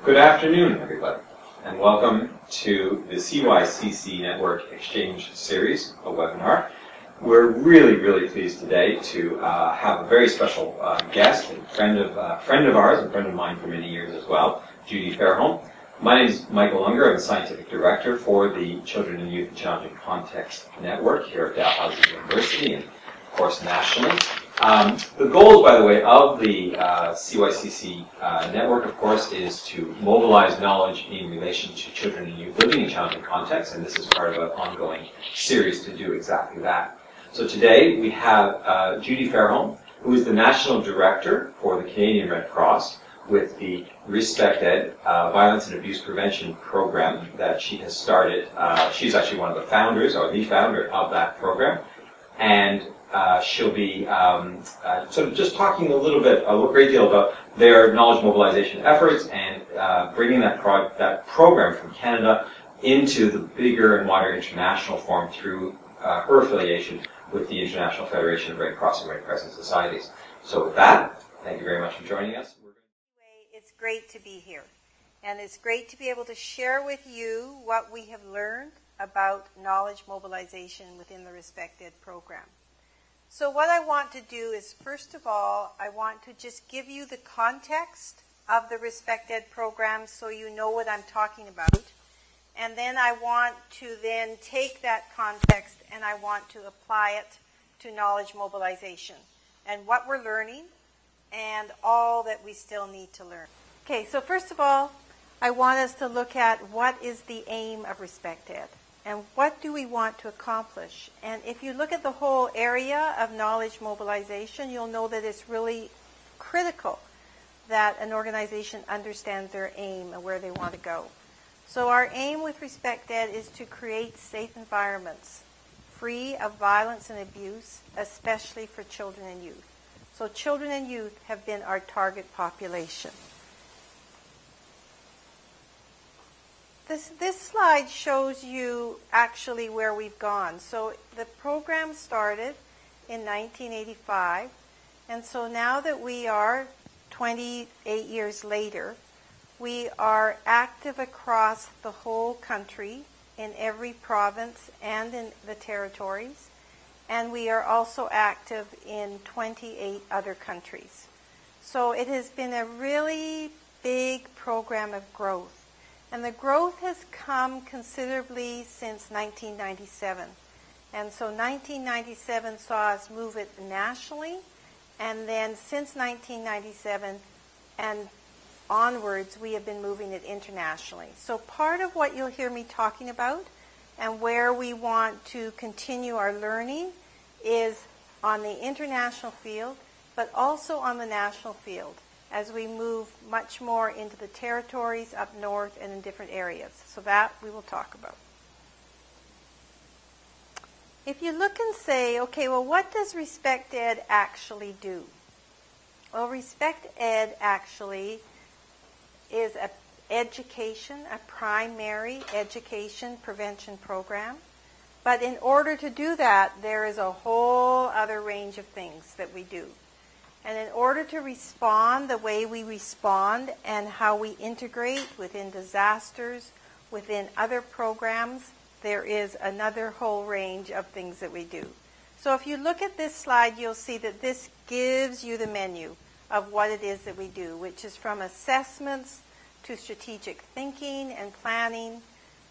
Good afternoon, everybody, and welcome to the CYCC Network xChange series, a webinar. We're really pleased today to have a very special guest and friend of ours and friend of mine for many years as well, Judi Fairholm. My name is Michael Ungar. I'm the Scientific Director for the Children and Youth in Challenging Context Network here at Dalhousie University and, of course, nationally. The goals, by the way, of the CYCC network, of course, is to mobilize knowledge in relation to children and youth living in challenging contexts, and this is part of an ongoing series to do exactly that. So today we have Judi Fairholm, who is the National Director for the Canadian Red Cross with the RespectED Violence and Abuse Prevention Program that she has started. She's actually one of the founders, or the founder of that program, and she'll be sort of just talking a great deal about their knowledge mobilization efforts and bringing that program from Canada into the bigger and wider international forum through her affiliation with the International Federation of Red Cross and Red Crescent Societies. So with that, thank you very much for joining us. It's great to be here, and it's great to be able to share with you what we have learned about knowledge mobilization within the RespectED program. So what I want to do is, first of all, I want to just give you the context of the RespectED program so you know what I'm talking about. And then I want to then take that context and I want to apply it to knowledge mobilization and what we're learning and all that we still need to learn. Okay, so first of all, I want us to look at what is the aim of RespectED. And what do we want to accomplish? And if you look at the whole area of knowledge mobilization, you'll know that it's really critical that an organization understands their aim and where they want to go. So our aim with RespectED is to create safe environments, free of violence and abuse, especially for children and youth. So children and youth have been our target population. This slide shows you actually where we've gone. So the program started in 1985, and so now that we are 28 years later, we are active across the whole country, in every province and in the territories, and we are also active in 28 other countries. So it has been a really big program of growth. And the growth has come considerably since 1997. And so 1997 saw us move it nationally, and then since 1997 and onwards, we have been moving it internationally. So part of what you'll hear me talking about and where we want to continue our learning is on the international field, but also on the national field, as we move much more into the territories up north and in different areas. So that we will talk about. If you look and say, okay, well, what does RespectED actually do? Well, RespectED actually is an education, a primary education prevention program. But in order to do that, there is a whole other range of things that we do. And in order to respond the way we respond and how we integrate within disasters, within other programs, there is another whole range of things that we do. So if you look at this slide, you'll see that this gives you the menu of what it is that we do, which is from assessments to strategic thinking and planning,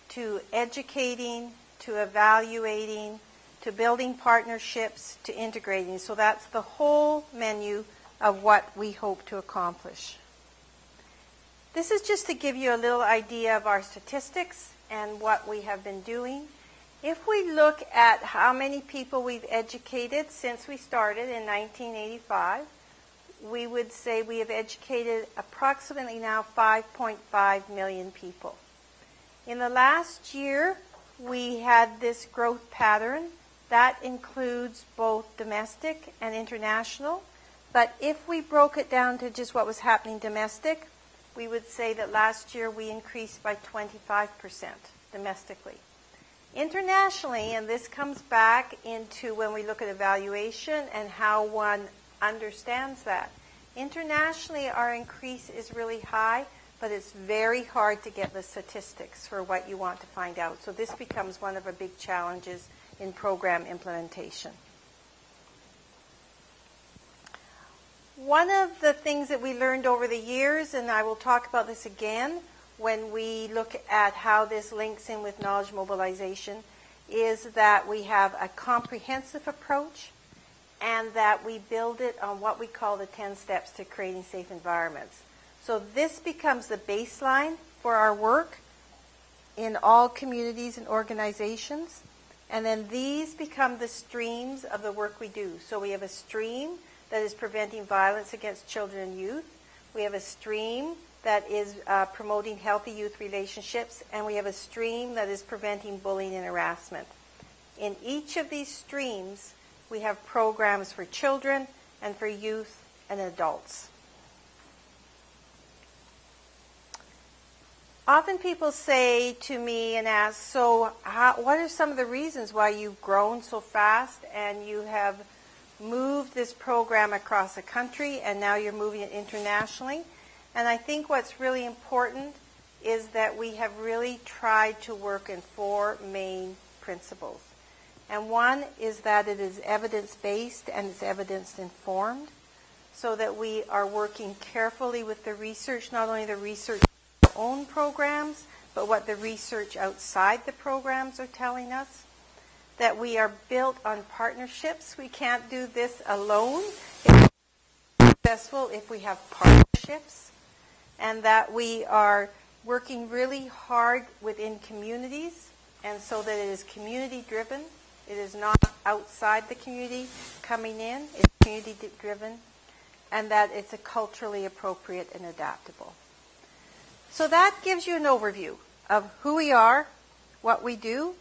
to educating, to evaluating, to building partnerships, to integrating. So that's the whole menu of what we hope to accomplish. This is just to give you a little idea of our statistics and what we have been doing. If we look at how many people we've educated since we started in 1985, we would say we have educated approximately now 5.5 million people. In the last year, we had this growth pattern. That includes both domestic and international. But if we broke it down to just what was happening domestic, we would say that last year we increased by 25% domestically. Internationally, and this comes back into when we look at evaluation and how one understands that. Internationally, our increase is really high, but it's very hard to get the statistics for what you want to find out. So this becomes one of our big challenges in program implementation. One of the things that we learned over the years, and I will talk about this again when we look at how this links in with knowledge mobilization, is that we have a comprehensive approach and that we build it on what we call the 10 steps to creating safe environments. So this becomes the baseline for our work in all communities and organizations. And then these become the streams of the work we do. So we have a stream that is preventing violence against children and youth. We have a stream that is promoting healthy youth relationships. And we have a stream that is preventing bullying and harassment. In each of these streams, we have programs for children and for youth and adults. Often people say to me and ask, so what are some of the reasons why you've grown so fast and you have moved this program across the country and now you're moving it internationally? And I think what's really important is that we have really tried to work in 4 main principles. And one is that it is evidence-based and it's evidence-informed, so that we are working carefully with the research, not only the research in our own programs, but what the research outside the programs are telling us. That we are built on partnerships. We can't do this alone. It's successful if we have partnerships. And that we are working really hard within communities, and so that it is community-driven. It is not outside the community coming in. It's community-driven, and that it's a culturally appropriate and adaptable. So that gives you an overview of who we are, what we do,